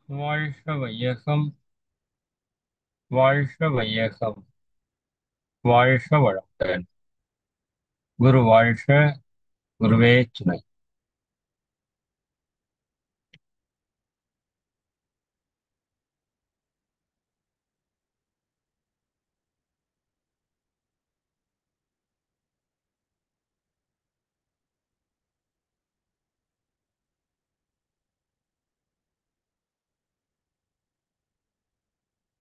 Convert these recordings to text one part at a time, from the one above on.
வாழ்க வையகம், வாழ்க வையகம், வாழ்க வளமுடன். குரு வாழ்க, குருவே துணை.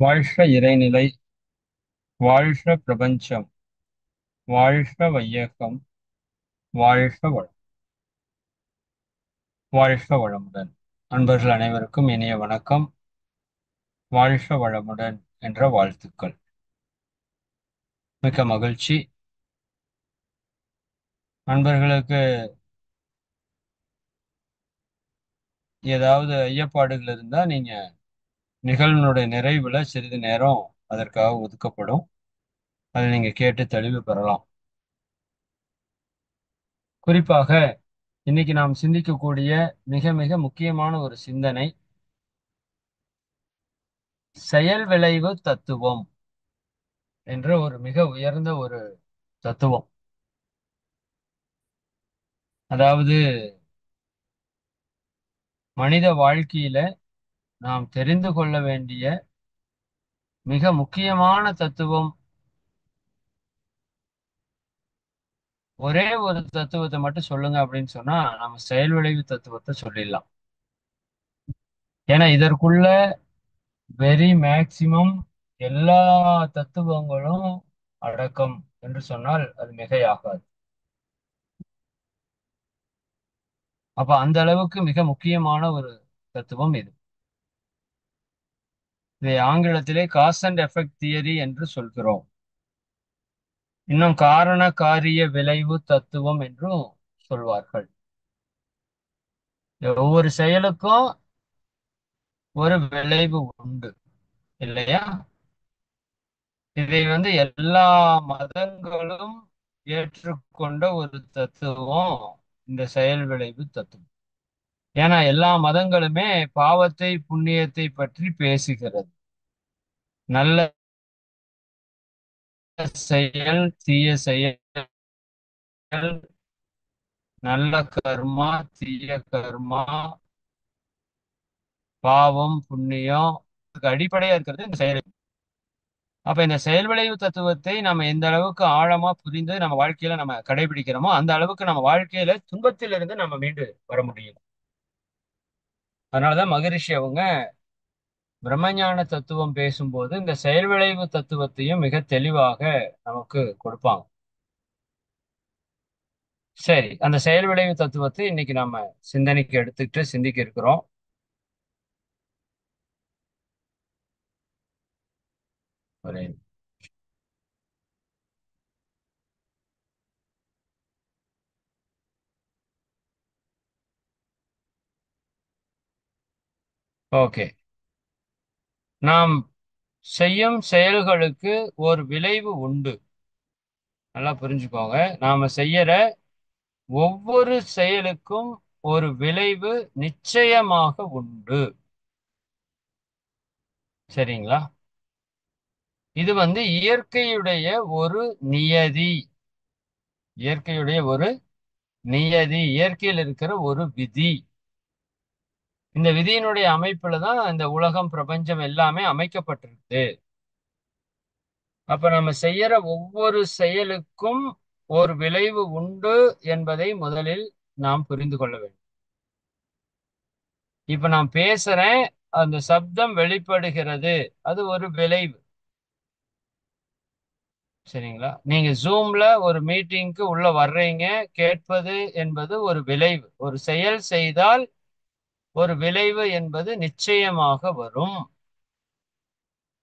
வாழ்க இறைநிலை, வாழ்க பிரபஞ்சம், வாழ்க வையகம், வாழ்க வளம், வாழ்க வளமுடன். அன்பர்கள் அனைவருக்கும் இனிய வணக்கம். வாழ்க வளமுடன் என்ற வாழ்த்துக்கள். மிக்க மகிழ்ச்சி. அன்பர்களுக்கு ஏதாவது ஐயப்பாடுகள் இருந்தா நீங்க நிகழ்வினுடைய நிறைவுல சிறிது நேரம் அதற்காக ஒதுக்கப்படும். அதை நீங்க கேட்டு தெளிவு பெறலாம். குறிப்பாக இன்னைக்கு நாம் சிந்திக்கக்கூடிய மிக மிக முக்கியமான ஒரு சிந்தனை செயல் விளைவு தத்துவம் என்ற ஒரு மிக உயர்ந்த ஒரு தத்துவம். அதாவது மனித வாழ்க்கையில நாம் தெரிந்து கொள்ள வேண்டிய மிக முக்கியமான தத்துவம். ஒரே ஒரு தத்துவத்தை மட்டும் சொல்லுங்க அப்படின்னு சொன்னா நம்ம செயல் விளைவு தத்துவத்தை சொல்லிடலாம். ஏன்னா இதற்குள்ள வெரி மேக்சிமம் எல்லா தத்துவங்களும் அடக்கம் என்று சொன்னால் அது மிகையாகாது. அப்ப அந்த அளவுக்கு மிக முக்கியமான ஒரு தத்துவம் இது. இதை ஆங்கிலத்திலே காஸ் அண்ட் எஃபெக்ட் தியரி என்று சொல்கிறோம். இன்னும் காரண காரிய விளைவு தத்துவம் என்றும் சொல்வார்கள். ஒவ்வொரு செயலுக்கும் ஒரு விளைவு உண்டு இல்லையா? இதை எல்லா மதங்களும் ஏற்றுக்கொண்ட ஒரு தத்துவம் இந்த செயல் விளைவு தத்துவம். ஏன்னா எல்லா மதங்களுமே பாவத்தை புண்ணியத்தை பற்றி பேசுகிறது. நல்ல செயல், தீய செயல், நல்ல கர்மா, தீய கர்மா, பாவம் புண்ணியம், அடிப்படையா இருக்கிறது இந்த செயல். அப்ப இந்த செயல் விளைவு தத்துவத்தை நம்ம எந்த அளவுக்கு ஆழமா புரிந்து நம்ம வாழ்க்கையில நம்ம கடைபிடிக்கிறோமோ அந்த அளவுக்கு நம்ம வாழ்க்கையில துன்பத்திலிருந்து நம்ம மீண்டு வர முடியும். அதனாலதான் மகரிஷி அவங்க பிரம்மஞான தத்துவம் பேசும்போது இந்த செயல் விளைவு தத்துவத்தையும் மிக தெளிவாக நமக்கு கொடுப்பாங்க. சரி, அந்த செயல் விளைவு தத்துவத்தை இன்னைக்கு நம்ம சிந்தனைக்கு எடுத்துக்கிட்டு சிந்திக்க இருக்கிறோம். ஒரு ஓகே. நாம் செய்யும் செயல்களுக்கு ஒரு விளைவு உண்டு. நல்லா புரிஞ்சுக்கோங்க. நாம செய்யற ஒவ்வொரு செயலுக்கும் ஒரு விளைவு நிச்சயமாக உண்டு. சரிங்களா? இது இயற்கையுடைய ஒரு நியதி. இயற்கையுடைய ஒரு நியதி, இயற்கையில் இருக்கிற ஒரு விதி. இந்த விதியினுடைய அமைப்புல தான் இந்த உலகம் பிரபஞ்சம் எல்லாமே அமைக்கப்பட்டிருக்கு. அப்ப நம்ம செய்யற ஒவ்வொரு செயலுக்கும் ஒரு விளைவு உண்டு என்பதை முதலில் நாம் புரிந்து கொள்ள வேண்டும். இப்ப நான் பேசுறேன், அந்த சப்தம் வெளிப்படுகிறது, அது ஒரு விளைவு. சரிங்களா? நீங்க ஜூம்ல ஒரு மீட்டிங்க்கு உள்ள வர்றீங்க, கேட்பது என்பது ஒரு விளைவு. ஒரு செயல் செய்தால் ஒரு விளைவு என்பது நிச்சயமாக வரும்.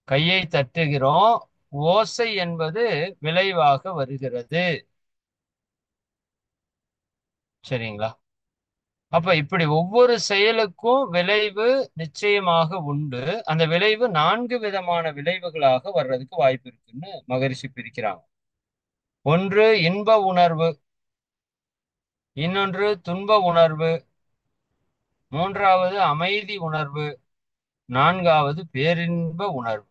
கையை தட்டுகிறோம், ஓசை என்பது விளைவாக வருகிறது. சரிங்களா? அப்ப இப்படி ஒவ்வொரு செயலுக்கும் விளைவு நிச்சயமாக உண்டு. அந்த விளைவு 4 விதமான விளைவுகளாக வர்றதுக்கு வாய்ப்பு இருக்குன்னு மகரிஷி பிரிக்கிறாங்க. ஒன்று இன்ப உணர்வு, இன்னொன்று துன்ப உணர்வு, மூன்றாவது அமைதி உணர்வு, நான்காவது பேரின்ப உணர்வு.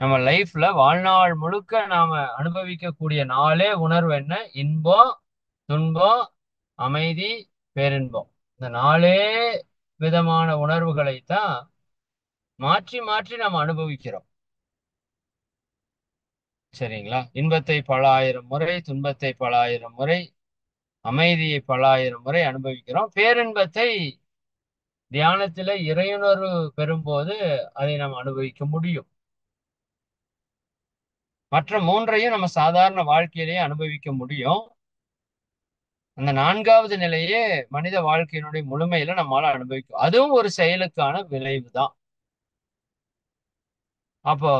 நம்ம லைஃப்ல வாழ்நாள் முழுக்க நாம அனுபவிக்கக்கூடிய நாளே உணர்வு என்ன? இன்பம், துன்பம், அமைதி, பேரின்பம். இந்த நாலே விதமான உணர்வுகளைத்தான் மாற்றி மாற்றி நாம் அனுபவிக்கிறோம். சரிங்களா? இன்பத்தை பல ஆயிரம் முறை, துன்பத்தை பல ஆயிரம் முறை, அமைதியை பல ஆயிரம் முறை அனுபவிக்கிறோம். பேரின்பத்தை தியானத்தில இறையுணர்வு பெறும்போது அதை நாம் அனுபவிக்க முடியும். மற்ற மூன்றையும் நம்ம சாதாரண வாழ்க்கையிலேயே அனுபவிக்க முடியும். அந்த நான்காவது நிலையே மனித வாழ்க்கையினுடைய முழுமையில நம்மால அனுபவிக்கும். அதுவும் ஒரு செயலுக்கான விளைவு தான். அப்போ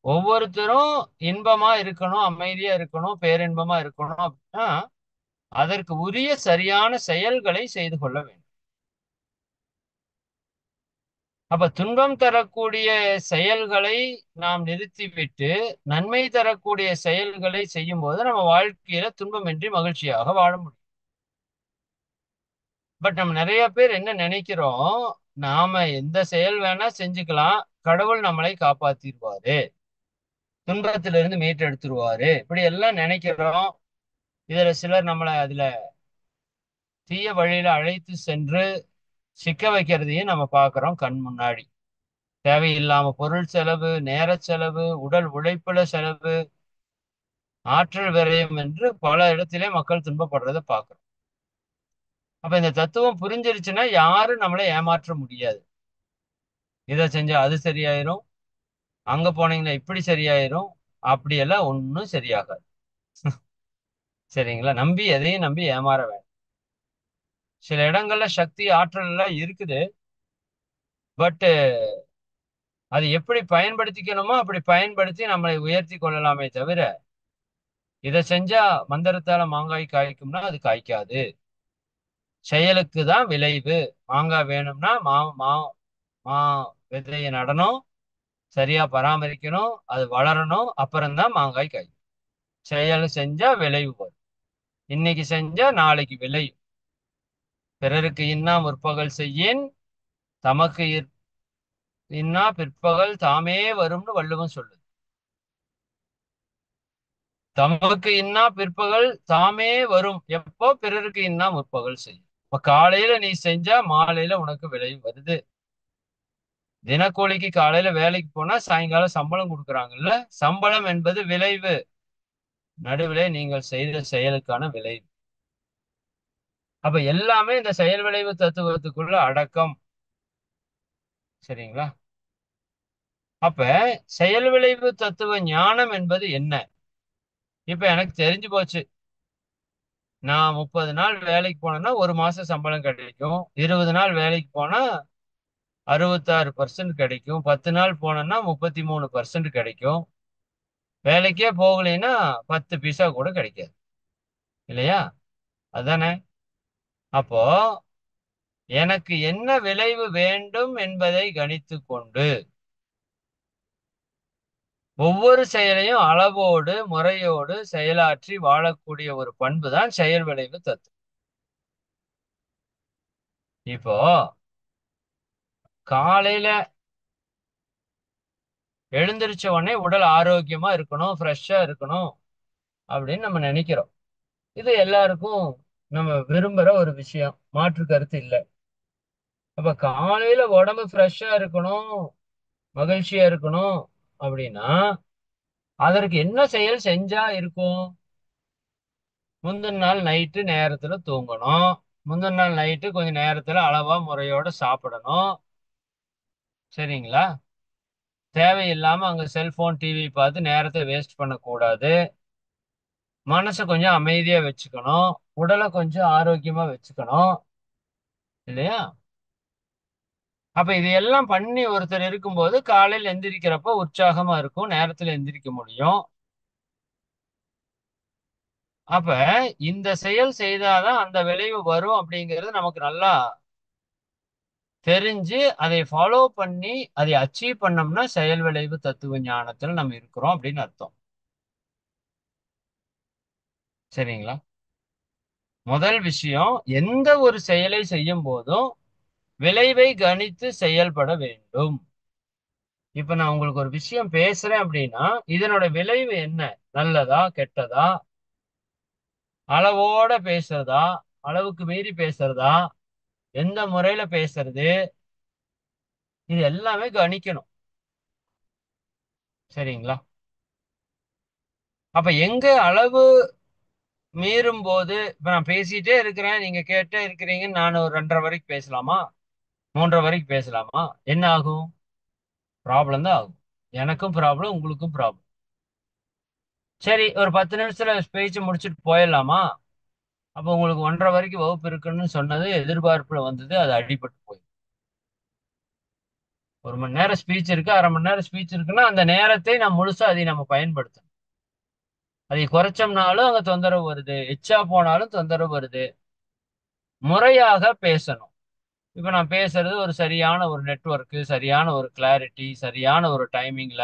ஒவ்வொருத்தரும் இன்பமா இருக்கணும், அமைதியா இருக்கணும், பேரின்பமா இருக்கணும் அப்படின்னா அதற்கு உரிய சரியான செயல்களை செய்து கொள்ள வேண்டும். அப்ப துன்பம் தரக்கூடிய செயல்களை நாம் நிறுத்திவிட்டு நன்மை தரக்கூடிய செயல்களை செய்யும் போது நம்ம வாழ்க்கையில துன்பமின்றி மகிழ்ச்சியாக வாழ முடியும். பட் நம்ம நிறைய பேர் என்ன நினைக்கிறோம், நாம எந்த செயல் வேணா செஞ்சுக்கலாம், கடவுள் நம்மளை காப்பாத்திடுவாரு, துன்பத்திலிருந்து மீட்டெடுத்துருவாரு, இப்படி எல்லாம் நினைக்கிறோம். இதுல சிலர் நம்மளை அதுல தீய வழியில அழைத்து சென்று சிக்க வைக்கிறதையும் நம்ம பார்க்கிறோம் கண் முன்னாடி. தேவையில்லாம பொருள் செலவு, நேர செலவு, உடல் உழைப்புல செலவு, ஆற்றல் விரயம் என்று பல இடத்திலே மக்கள் துன்பப்படுறதை பார்க்கிறோம். அப்ப இந்த தத்துவம் புரிஞ்சிருச்சுன்னா யாரும் நம்மளை ஏமாற்ற முடியாது. இதை செஞ்சா அது சரியாயிரும், அங்க போனீங்கன்னா இப்படி சரியாயிரும், அப்படியெல்லாம் ஒன்றும் சரியாகாது. சரிங்களா? நம்பி எதையும் நம்பி ஏமாற வேண்டாம். சில இடங்கள்ல சக்தி ஆற்றல் எல்லாம் இருக்குது. பட் அது எப்படி பயன்படுத்திக்கணுமோ அப்படி பயன்படுத்தி நம்மளை உயர்த்தி கொள்ளலாமே தவிர இதை செஞ்சா மந்திரத்தால மாங்காய் காய்க்கும்னா அது காய்க்காது. செயலுக்கு தான் விளைவு. மாங்காய் வேணும்னா மா மா மா விதையை நடணும், சரியா பராமரிக்கணும், அது வளரணும், அப்புறம்தான் மாங்காய் காய்க்கும். செயல் செஞ்சா விளைவு வரும். இன்னைக்கு செஞ்சா நாளைக்கு விளையும். பிறருக்கு இன்னா முற்பகல் செய்யின் தமக்கு இன்னா பிற்பகல் தாமே வரும்னு வள்ளுவன் சொல்லுது. தமக்கு இன்னா பிற்பகல் தாமே வரும். எப்போ? பிறருக்கு இன்னா முற்பகல் செய்யும். இப்ப காலையில நீ செஞ்சா மாலையில உனக்கு விளைவு வருது. தினக்கூலிக்கு காலையில வேலைக்கு போனா சாயங்காலம் சம்பளம் கொடுக்குறாங்கல்ல. சம்பளம் என்பது விளைவு, நடுவிலே நீங்கள் செய்த செயலுக்கான விளைவு. அப்ப எல்லாமே இந்த செயல் விளைவு தத்துவத்துக்குள்ள அடக்கம். சரிங்களா? அப்ப செயல் விளைவு தத்துவ ஞானம் என்பது என்ன? இப்ப எனக்கு தெரிஞ்சு போச்சு. நான் 30 நாள் வேலைக்கு போனேன்னா ஒரு மாசம் சம்பளம் கிடைக்கும். 20 நாள் வேலைக்கு போனா 66% கிடைக்கும். 10 நாள் போனேன்னா 33% கிடைக்கும். வேலைக்கே போகலைன்னா 10 பைசா கூட கிடைக்காது. இல்லையா? அதானே? அப்போ எனக்கு என்ன விளைவு வேண்டும் என்பதை கணித்து கொண்டு ஒவ்வொரு செயலையும் அளவோடு முறையோடு செயலாற்றி வாழக்கூடிய ஒரு பண்பு தான் செயல் விளைவு தத்துவம். இப்போ காலையில எழுந்திருச்ச உடனே உடல் ஆரோக்கியமா இருக்கணும், ஃப்ரெஷ்ஷா இருக்கணும் அப்படின்னு நம்ம நினைக்கிறோம். இது எல்லாருக்கும் நம்ம விரும்புற ஒரு விஷயம், மாற்று கருத்து இல்லை. அப்ப காலையில உடம்பு ஃப்ரெஷ்ஷா இருக்கணும், மகிழ்ச்சியா இருக்கணும் அப்படின்னா அதற்கு என்ன செயல் செஞ்சா இருக்கும்? முந்தின நாள் நைட்டு நேரத்துல தூங்கணும், முந்தின நாள் நைட்டு கொஞ்சம் நேரத்துல அளவா முறையோட சாப்பிடணும். சரிங்களா? தேவையில்லாம அங்க செல்போன் டிவி பார்த்து நேரத்தை வேஸ்ட் பண்ணக்கூடாது. மனசை கொஞ்சம் அமைதியா வச்சுக்கணும், உடலை கொஞ்சம் ஆரோக்கியமா வச்சுக்கணும். இல்லையா? அப்ப இதையெல்லாம் பண்ணி ஒருத்தர் இருக்கும்போது காலையில் எந்திரிக்கிறப்ப உற்சாகமா இருக்கும், நேரத்துல எந்திரிக்க முடியும். அப்ப இந்த செயல் செய்தாதான் அந்த விளைவு வரும் அப்படிங்கிறது நமக்கு நல்லா தெரிஞ்சு அதை ஃபாலோ பண்ணி அதை அச்சீவ் பண்ணோம்னா செயல் விளைவு தத்துவ ஞானத்துல நம்ம இருக்கிறோம் அப்படின்னு அர்த்தம். சரிங்களா? முதல் விஷயம், எந்த ஒரு செயலை செய்யும் போதும் விளைவை கணித்து செயல்பட வேண்டும். இப்ப நான் உங்களுக்கு ஒரு விஷயம் பேசுறேன் அப்படின்னா இதனோட விளைவு என்ன? நல்லதா கெட்டதா? அளவோட பேசுறதா? அளவுக்கு மீறி பேசுறதா? எந்த முறையில பேசுறது? இது எல்லாமே கணிக்கணும். சரிங்களா? அப்ப எங்க அளவு மீறும் போது இப்ப நான் பேசிட்டே இருக்கிறேன், நீங்க கேட்டே இருக்கிறீங்க, நான் ஒரு 2:30 வரைக்கும் பேசலாமா? 3:30 வரைக்கும் பேசலாமா? என்ன ஆகும்? ப்ராப்ளம் தான் ஆகும். எனக்கும் ப்ராப்ளம், உங்களுக்கும் ப்ராப்ளம். சரி, ஒரு 10 நிமிஷத்துல பேச்சு முடிச்சுட்டு போயிடலாமா? அப்ப உங்களுக்கு 1:30 வரைக்கும் வகுப்பு இருக்குன்னு சொன்னது எதிர்பார்ப்புல வந்தது, அது அடிபட்டு போய் 1 மணி நேரம் ஸ்பீச் இருக்கு, 1/2 மணி நேரம் ஸ்பீச் இருக்குன்னா அந்த நேரத்தை நாம் முழுசா அதை நம்ம பயன்படுத்தணும். அதை குறைச்சோம்னாலும் அங்க தொந்தரவு வருது, எச்சா போனாலும் தொந்தரவு வருது. முறையாக பேசணும். இப்ப நான் பேசுறது ஒரு சரியான ஒரு நெட்வொர்க்கு, சரியான ஒரு கிளாரிட்டி, சரியான ஒரு டைமிங்ல,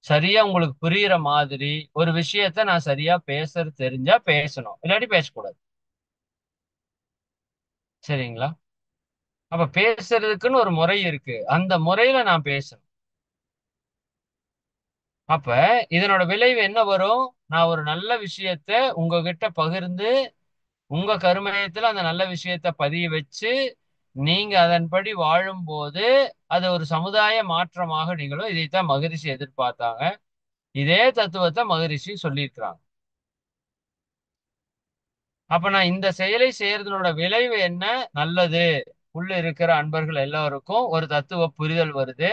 சரியா உங்களுக்கு புரியிற மாதிரி ஒரு விஷயத்த நான் சரியா பேசுறது தெரிஞ்சா பேசணும். இல்லாட்டி பேசக்கூடாது. சரிங்களா? அப்ப பேசுறதுக்குன்னு ஒரு முறை இருக்கு. அந்த முறையில நான் பேசணும். அப்ப இதனோட விளைவு என்ன வரும்? நான் ஒரு நல்ல விஷயத்த உங்ககிட்ட பகிர்ந்து, உங்க கருமையத்துல அந்த நல்ல விஷயத்த பதிய வச்சு, நீங்க அதன்படி வாழும்போது, அது ஒரு சமுதாய மாற்றமாக நிகழும். இதைத்தான் மகரிஷி எதிர்பார்த்தாங்க. இதே தத்துவத்தை மகரிஷி சொல்லியிருக்கிறாங்க. அப்ப நான் இந்த செயலை செய்யறதனோட விளைவு என்ன? நல்லது. உள்ள இருக்கிற அன்பர்கள் எல்லாருக்கும் ஒரு தத்துவ புரிதல் வருது.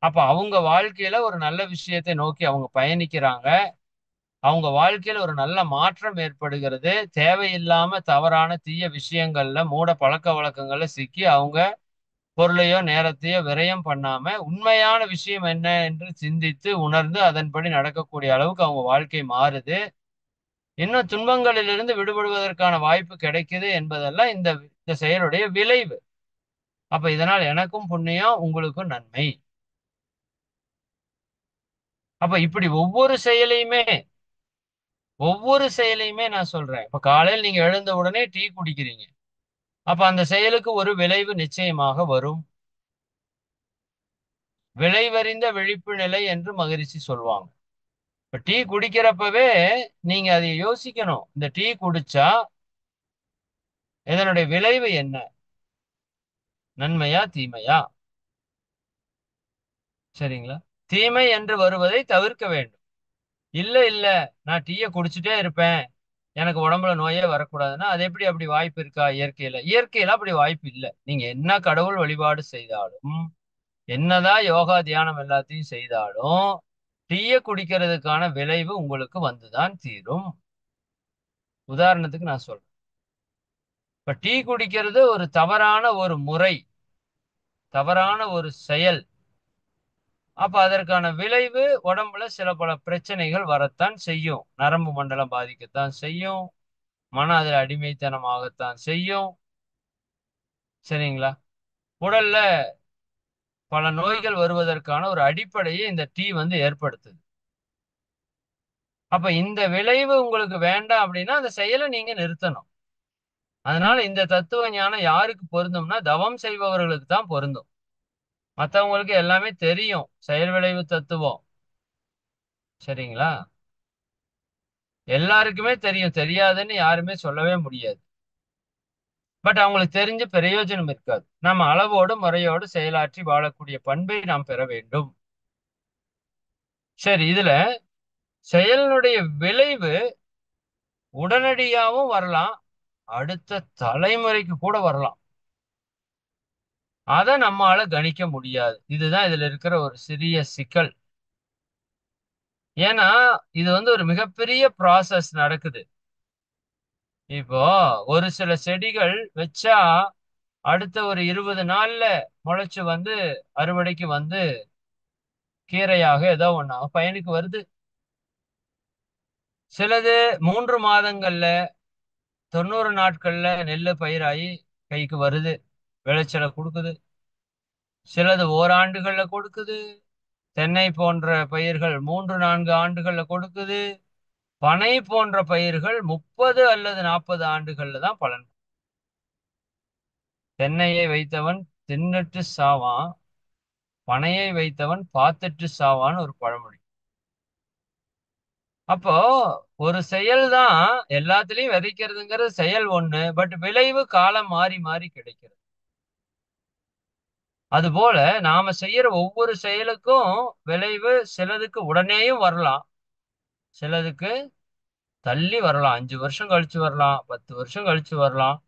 அப்ப அவங்க வாழ்க்கையில ஒரு நல்ல விஷயத்தை நோக்கி அவங்க பயணிக்கிறாங்க. அவங்க வாழ்க்கையில ஒரு நல்ல மாற்றம் ஏற்படுகிறது. தேவையில்லாம தவறான தீய விஷயங்கள்ல, மூட பழக்கவழக்கங்கள்ல சிக்கி அவங்க பொருளையோ, நேரத்தையோ விரயம் பண்ணாம, உண்மையான விஷயம் என்ன என்று சிந்தித்து, உணர்ந்து அதன்படி நடக்கக்கூடிய அளவுக்கு அவங்க வாழ்க்கை மாறுது. இன்னும் துன்பங்களிலிருந்து விடுபடுவதற்கான வாய்ப்பு கிடைக்குது என்பதெல்லாம் இந்த இந்த செயலுடைய விளைவு. அப்ப இதனால் எனக்கும் புண்ணியம், உங்களுக்கும் நன்மை. அப்ப இப்படி ஒவ்வொரு செயலையுமே நான் சொல்றேன். இப்ப காலையில் நீங்க எழுந்த உடனே டீ குடிக்கிறீங்க. அப்ப அந்த செயலுக்கு ஒரு விளைவு நிச்சயமாக வரும். விளைவறிந்த விழிப்பு நிலை என்று மகரிஷி சொல்லுவாங்க. இப்ப டீ குடிக்கிறப்பவே நீங்க அதை யோசிக்கணும். இந்த டீ குடிச்சா இதனுடைய விளைவு என்ன? நன்மையா? தீமையா? சரிங்களா? தீமை என்று வருவதை தவிர்க்க வேண்டும். இல்ல, இல்ல. நான் டீய குடிச்சிட்டே இருப்பேன். எனக்கு உடம்புல நோயே வரக்கூடாதுன்னா, அது எப்படி அப்படி வாய்ப்பு இருக்கா இயற்கையில? இயற்கையில அப்படி வாய்ப்பு இல்ல. நீங்க என்ன கடவுள் வழிபாடு செய்தாலும், என்னதான் யோகா, தியானம் எல்லாத்தையும் செய்தாலும், டீய குடிக்கிறதுக்கான விளைவு உங்களுக்கு வந்துதான் தீரும். உதாரணத்துக்கு நான் சொல்றேன். இப்ப டீ குடிக்கிறது ஒரு தவறான ஒரு முறை, தவறான ஒரு செயல். அப்ப அதற்கான விளைவு உடம்புல சில பல பிரச்சனைகள் வரத்தான் செய்யும். நரம்பு மண்டலம் பாதிக்கத்தான் செய்யும். மன அதில் அடிமைத்தனமாகத்தான் செய்யும். சரிங்களா? உடல்ல பல நோய்கள் வருவதற்கான ஒரு அடிப்படையை இந்த டீ வந்து ஏற்படுத்துது. அப்ப இந்த விளைவு உங்களுக்கு வேண்டாம் அப்படின்னா அந்த செயலை நீங்க நிறுத்தணும். அதனால இந்த தத்துவ ஞானம் யாருக்கு பொருந்தும்னா தவம் செய்பவர்களுக்கு தான் பொருந்தும். மத்தவங்களுக்கு எல்லாமே தெரியும் செயல் விளைவு தத்துவம். சரிங்களா? எல்லாருக்குமே தெரியும். தெரியாதுன்னு யாருமே சொல்லவே முடியாது. பட் அவங்களுக்கு தெரிஞ்சு பிரயோஜனம் இருக்காது. நம்ம அளவோடு முறையோடு செயலாற்றி வாழக்கூடிய பண்பை நாம் பெற வேண்டும். சரி, இதுல செயலினுடைய விளைவு உடனடியாவும் வரலாம். அடுத்த தலைமுறைக்கு கூட வரலாம். அத நம்மால கணிக்க முடியாது. இதுதான் இதுல இருக்கிற ஒரு சிறிய சிக்கல். ஏன்னா, இது வந்து ஒரு மிகப்பெரிய ப்ராசஸ் நடக்குது. இப்போ ஒரு சில செடிகள் வச்சா அடுத்த ஒரு 20 நாள்ல முளைச்சு வந்து அறுவடைக்கு வந்து கீரையாக ஏதோ ஒண்ணு பயனுக்கு வருது. சிலது 3 மாதங்கள்ல 90 நாட்கள்ல நெல்லு பயிராகி கைக்கு வருது. விளைச்சலை கொடுக்குது. சிலது ஓராண்டுகள்ல கொடுக்குது. தென்னை போன்ற பயிர்கள் 3, 4 ஆண்டுகள்ல கொடுக்குது. பனை போன்ற பயிர்கள் 30 அல்லது 40 ஆண்டுகள்ல தான் பலன். தென்னையை வைத்தவன் தின்னுட்டு சாவான், பனையை வைத்தவன் பார்த்துட்டு சாவான்னு ஒரு பழமொழி. அப்போ ஒரு செயல் தான் எல்லாத்துலயும் விதைக்கிறதுங்கிறது செயல் ஒண்ணு, பட் விளைவு காலம் மாறி மாறி கிடைக்கிறது. அதுபோல நாம செய்யற ஒவ்வொரு செயலுக்கும் விளைவு சிலதுக்கு உடனேயும் வரலாம், சிலதுக்கு தள்ளி வரலாம், 5 வருஷம் கழிச்சு வரலாம், 10 வருஷம் கழிச்சு வரலாம்.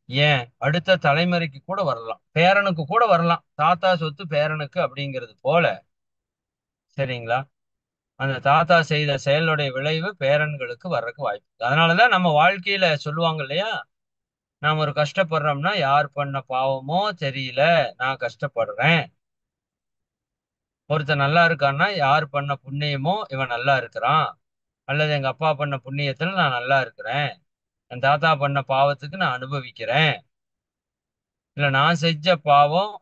ஏன் அடுத்த தலைமுறைக்கு கூட வரலாம், பேரனுக்கு கூட வரலாம். தாத்தா சொத்து பேரனுக்கு அப்படிங்கிறது போல, சரிங்களா? அந்த தாத்தா செய்த செயலுடைய விளைவு பேரன்களுக்கு வர்றதுக்கு வாய்ப்பு இருக்கு. அதனாலதான் நம்ம வாழ்க்கையில சொல்லுவாங்க இல்லையா, நாம ஒரு கஷ்டப்படுறோம்னா யார் பண்ண பாவமோ தெரியல, நான் கஷ்டப்படுறேன். ஒருத்தன் நல்லா இருக்கான்னா யார் பண்ண புண்ணியமோ இவன் நல்லா இருக்கிறான், அல்லது எங்க அப்பா பண்ண புண்ணியத்துல நான் நல்லா இருக்கிறேன், என் தாத்தா பண்ண பாவத்துக்கு நான் அனுபவிக்கிறேன், இல்ல நான் செஞ்ச பாவம்,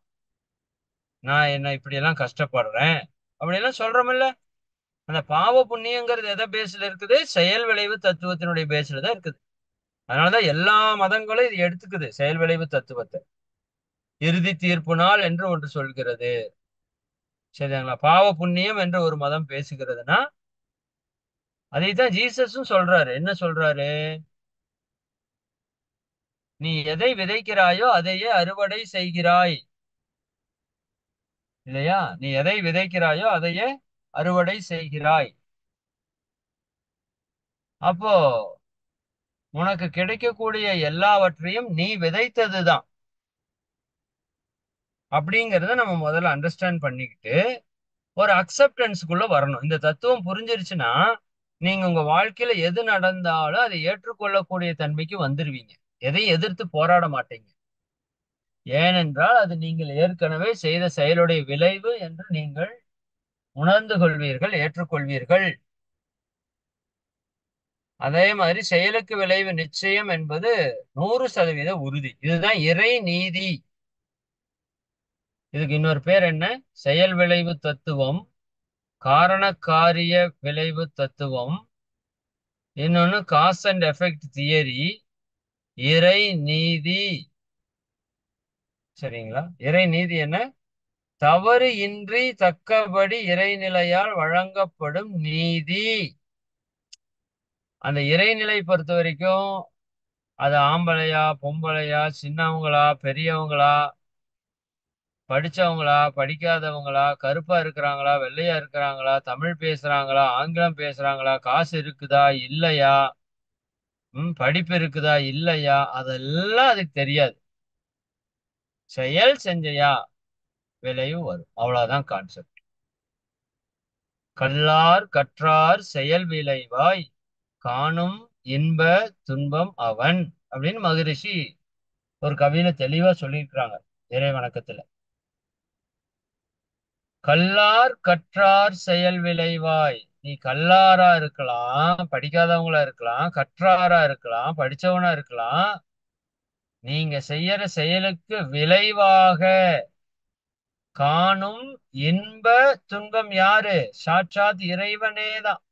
நான் என்ன இப்படி எல்லாம் கஷ்டப்படுறேன் அப்படியெல்லாம் சொல்றோமில்ல. அந்த பாவ புண்ணியங்கிறது எதை பேஸ்ல இருக்குது? செயல் விளைவு தத்துவத்தினுடைய பேஸ்ல தான் இருக்குது. அதனாலதான் எல்லா மதங்களும் இது எடுத்துக்குது, செயல் விளைவு தத்துவத்தை. இறுதி தீர்ப்பு நாள் என்று ஒன்று சொல்கிறது, சரிங்களா? பாவ புண்ணியம் என்று ஒரு மதம் பேசுகிறதுனா அதைத்தான் ஜீசஸும் சொல்றாரு. என்ன சொல்றாரு? நீ எதை விதைக்கிறாயோ அதையே அறுவடை செய்கிறாய், இல்லையா? நீ எதை விதைக்கிறாயோ அதையே அறுவடை செய்கிறாய். அப்போ உனக்கு கிடைக்கக்கூடிய எல்லாவற்றையும் நீ விதைத்ததுதான் அப்படிங்கறத நம்ம முதல்ல அண்டர்ஸ்டாண்ட் பண்ணிக்கிட்டு ஒரு அக்செப்டன்ஸுக்குள்ள வரணும். இந்த தத்துவம் புரிஞ்சிருச்சுன்னா நீங்க உங்க வாழ்க்கையில எது நடந்தாலும் அதை ஏற்றுக்கொள்ளக்கூடிய தன்மைக்கு வந்துருவீங்க. எதையும் எதிர்த்து போராட மாட்டீங்க. ஏனென்றால் அது நீங்கள் ஏற்கனவே செய்த செயலுடைய விளைவு என்று நீங்கள் உணர்ந்து கொள்வீர்கள், ஏற்றுக்கொள்வீர்கள். அதே மாதிரி செயலுக்கு விளைவு நிச்சயம் என்பது 100% உறுதி. இதுதான் இறை நீதி. இதுக்கு இன்னொரு பேர் என்ன? செயல் விளைவு தத்துவம், காரண காரிய விளைவு தத்துவம், இன்னொன்னு காஸ் அண்ட் எஃபெக்ட் தியரி, இறை நீதி. சரிங்களா? இறை நீதி என்ன? தவறு இன்றி தக்கபடி இறைநிலையால் வழங்கப்படும் நீதி. அந்த இறைநிலை பொறுத்த வரைக்கும் அது ஆம்பளையா பொம்பளையா, சின்னவங்களா பெரியவங்களா, படிச்சவங்களா படிக்காதவங்களா, கருப்பா இருக்கிறாங்களா வெள்ளையா இருக்கிறாங்களா, தமிழ் பேசுறாங்களா ஆங்கிலம் பேசுறாங்களா, காசு இருக்குதா இல்லையா, படிப்பு இருக்குதா இல்லையா, அதெல்லாம் அதுக்கு தெரியாது. செயல் செஞ்சையா விளைவு வரும், அவ்வளவுதான் கான்செப்ட். கல்லார் கற்றார் செயல் விளைவாய் காணும் இன்ப துன்பம் அவன் அப்படின்னு மகரிஷி ஒரு கவியில தெளிவா சொல்லியிருக்கிறாங்க இறை வணக்கத்துல. கல்லார் கற்றார் செயல் விளைவாய். நீ கல்லாரா இருக்கலாம், படிக்காதவங்களா இருக்கலாம், கற்றாரா இருக்கலாம், படிச்சவனா இருக்கலாம். நீங்க செய்யற செயலுக்கு விளைவாக காணும் இன்ப துன்பம் யாரு? சாட்சாத் இறைவனேதான்.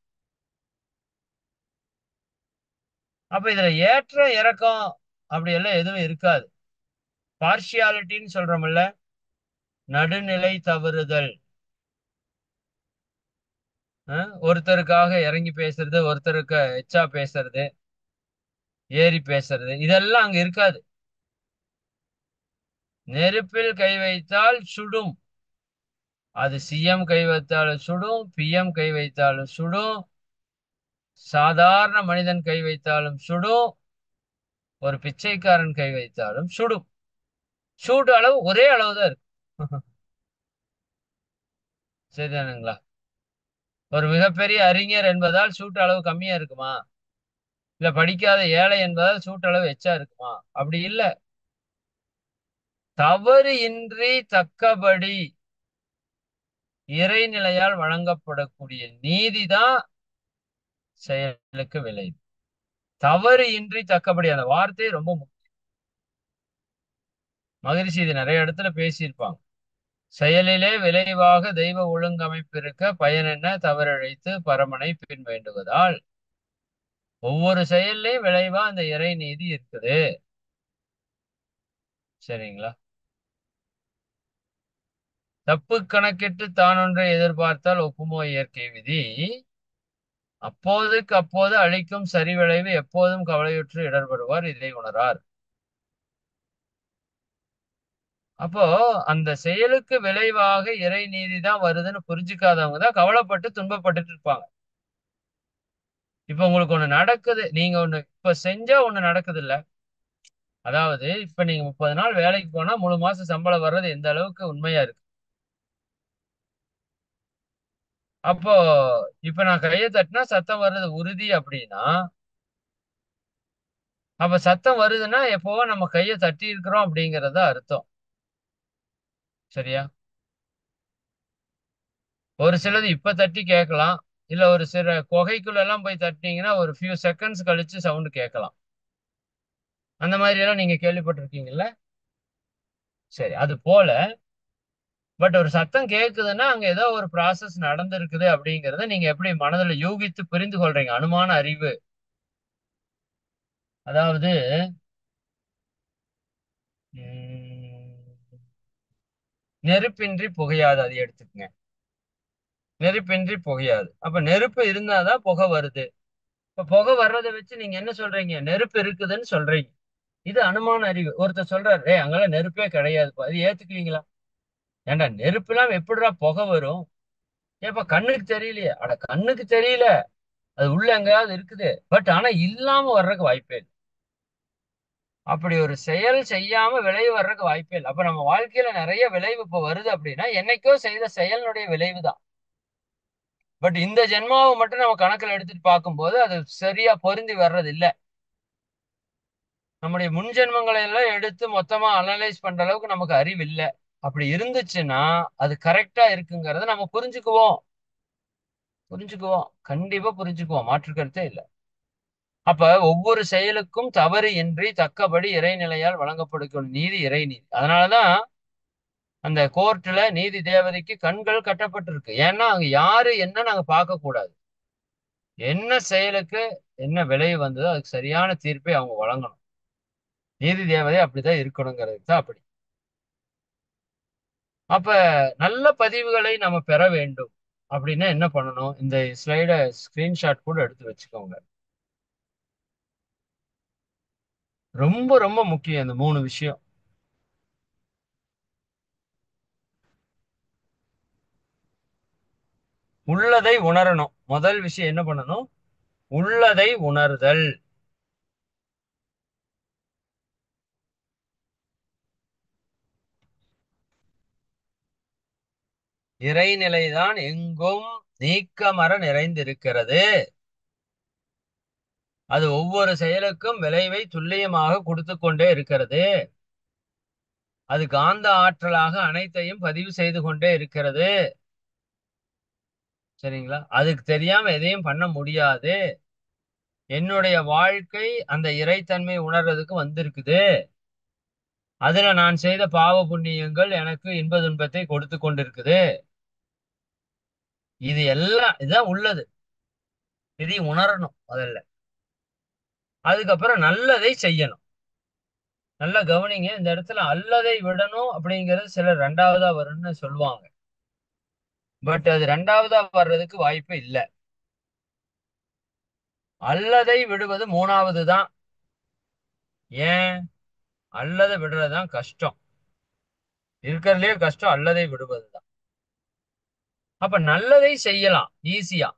அப்ப இதுல ஏற்ற இறக்கம் அப்படி எல்லாம் எதுவும் இருக்காது. பார்ஷியாலிட்டின்னு சொல்றோம்ல, நடுநிலை தவறுதல். ஒருத்தருக்காக இறங்கி பேசுறது, ஒருத்தருக்கு எச்சா பேசுறது, ஏறி பேசுறது, இதெல்லாம் அங்க இருக்காது. நெருப்பில் கை வைத்தால் சுடும். அது சிஎம் கை வைத்தாலும் சுடும், பிஎம் கை வைத்தாலும் சுடும், சாதாரண மனிதன் கை வைத்தாலும் சுடும், ஒரு பிச்சைக்காரன் கை வைத்தாலும் சுடும். சூடு அளவு ஒரே அளவு தான் இருக்கு. சரிதானுங்களா? ஒரு மிகப்பெரிய அறிஞர் என்பதால் சூட்டு அளவு கம்மியா இருக்குமா? இல்ல படிக்காத ஏழை என்பதால் சூட்டு அளவு எச்சா இருக்குமா? அப்படி இல்ல. தவறு இன்றி தக்கபடி இறைநிலையால் வழங்கப்படக்கூடிய நீதிதான் செயலுக்கு விளைவு. தவறு இன்றி தக்கபடி அந்த வார்த்தை ரொம்ப முக்கியம். மகரிஷி இது நிறைய இடத்துல பேசியிருப்பாங்க. செயலிலே விளைவாக தெய்வ ஒழுங்கமைப்பு இருக்க பயன் என்ன தவறிழைத்து பரமனை பின் வேண்டுவதால். ஒவ்வொரு செயல்லையும் விளைவா அந்த இறை நீதி இருக்குது. சரிங்களா? தப்பு கணக்கிட்டு தானொன்றை எதிர்பார்த்தால் ஒப்புமோ இயற்கை விதி. அப்போதுக்கு அப்போது அளிக்கும் சரி விளைவு எப்போதும் கவலையுற்று இடர்படுவார் இதை உணரார். அப்போ அந்த செயலுக்கு விளைவாக இறை நீதி தான் வருதுன்னு புரிஞ்சுக்காதவங்க தான் கவலைப்பட்டு துன்பப்பட்டுட்டு இருப்பாங்க. இப்ப உங்களுக்கு ஒண்ணு நடக்குது, நீங்க ஒண்ணு இப்ப செஞ்சா ஒண்ணு நடக்குது இல்ல. அதாவது இப்ப நீங்க 30 நாள் வேலைக்கு போனா முழு மாசம் சம்பளம் வர்றது எந்த அளவுக்கு உண்மையா இருக்கு. அப்போ இப்ப நான் கையை தட்டினா சத்தம் வர்றது உறுதி அப்படின்னா, அப்ப சத்தம் வருதுன்னா எப்பவோ நம்ம கையை தட்டி இருக்கிறோம் அப்படிங்கறத அர்த்தம். சரியா? ஒரு சிலது இப்ப தட்டி கேட்கலாம். இல்ல ஒரு சில குகைக்குள்ள எல்லாம் போய் தட்டினீங்கன்னா ஒரு ஃபியூ செகண்ட்ஸ் கழிச்சு சவுண்ட் கேட்கலாம். அந்த மாதிரி எல்லாம் நீங்க கேள்விப்பட்டிருக்கீங்கல்ல? சரி, அது போல பட் ஒரு சத்தம் கேக்குதுன்னா அங்க ஏதோ ஒரு ப்ராசஸ் நடந்திருக்குது அப்படிங்கறத நீங்க எப்படி மனதுல யூகித்து புரிந்து கொள்றீங்க? அனுமான அறிவு. அதாவது உம், நெருப்பின்றி புகையாது, அதை எடுத்துக்கங்க. நெருப்பின்றி புகையாது. அப்ப நெருப்பு இருந்தாதான் புகை வருது. இப்ப புகை வர்றதை வச்சு நீங்க என்ன சொல்றீங்க? நெருப்பு இருக்குதுன்னு சொல்றீங்க. இது அனுமான அறிவு. ஒருத்தர் சொல்றாரு, ஏய் அங்கெல்லாம் நெருப்பே கிடையாதுப்பா, அது ஏத்துக்குவீங்களா? ஏன்டா நெருப்புலாம் எப்படிடா புகை வரும்? ஏப்பா கண்ணுக்கு தெரியலையே. அட கண்ணுக்கு தெரியல, அது உள்ள எங்கேயாவது இருக்குது. பட் ஆனா இல்லாம வர்றதுக்கு வாய்ப்பே இல்லை. அப்படி ஒரு செயல் செய்யாம விளைவு வர்றதுக்கு வாய்ப்பே இல்லை. அப்ப நம்ம வாழ்க்கையில நிறைய விளைவு இப்ப வருது அப்படின்னா என்னைக்கோ செய்த செயலினுடைய விளைவு தான். பட் இந்த ஜென்மாவை மட்டும் நம்ம கணக்குல எடுத்துட்டு பார்க்கும்போது அது சரியா பொருந்தி வர்றது இல்ல. நம்முடைய முன் ஜென்மங்களை எல்லாம் எடுத்து மொத்தமா அனலைஸ் பண்ற அளவுக்கு நமக்கு அறிவு இல்ல. அப்படி இருந்துச்சுன்னா அது கரெக்டா இருக்குங்கிறத நம்ம புரிஞ்சுக்குவோம். கண்டிப்பா புரிஞ்சுக்குவோம், மாற்று கருத்தே இல்ல. அப்ப ஒவ்வொரு செயலுக்கும் தவறு இன்றி தக்கபடி இறைநிலையால் வழங்கப்படும் நீதி இறை நீதி. அதனாலதான் அந்த கோர்ட்ல நீதி தேவதைக்கு கண்கள் கட்டப்பட்டிருக்கு. ஏன்னா அங்க யாரு என்ன நாங்க பார்க்க கூடாது. என்ன செயலுக்கு என்ன விளைவு வந்ததோ அதுக்கு சரியான தீர்ப்பை அவங்க வழங்கணும். நீதி தேவதை அப்படிதான் இருக்கணுங்கிறது தான் அப்படி. அப்ப நல்ல பதிவுகளை நம்ம பெற வேண்டும் அப்படின்னா என்ன பண்ணணும்? இந்த ஸ்லைட ஸ்கிரீன்ஷாட் கூட எடுத்து வச்சுக்கோங்க. ரொம்ப ரொம்ப முக்கியம் இந்த 3 விஷயம். உள்ளதை உணரணும். முதல் விஷயம் என்ன பண்ணணும்? உள்ளதை உணர்தல். இறைநிலைதான் எங்கும் நீக்கமற நிறைந்திருக்கிறது. அது ஒவ்வொரு செயலுக்கும் விளைவை துல்லியமாக கொடுத்து கொண்டே இருக்கிறது. அது காந்த ஆற்றலாக அனைத்தையும் பதிவு செய்து கொண்டே இருக்கிறது. சரிங்களா? அதுக்கு தெரியாம எதையும் பண்ண முடியாது. என்னுடைய வாழ்க்கை அந்த இறைத்தன்மை உணர்றதுக்கு வந்திருக்குது. அதுல நான் செய்த பாவ புண்ணியங்கள் எனக்கு இன்ப துன்பத்தை கொடுத்து கொண்டிருக்குது. இது எல்லாம் இதுதான் உள்ளது. இதையும் உணரணும் முதல்ல. அதுக்கப்புறம் நல்லதை செய்யணும். நல்லா கவனிங்க, இந்த இடத்துல அல்லதை விடணும் அப்படிங்கிறது சிலர் ரெண்டாவதா வரும்னு சொல்லுவாங்க. பட் அது ரெண்டாவதா வர்றதுக்கு வாய்ப்பு இல்லை. அல்லதை விடுவது மூணாவது தான். ஏன்? அல்லதை விடுறதுதான் கஷ்டம். இருக்கிறதுலயே கஷ்டம் அல்லதை விடுவதுதான். அப்ப நல்லதை செய்யலாம் ஈஸியா.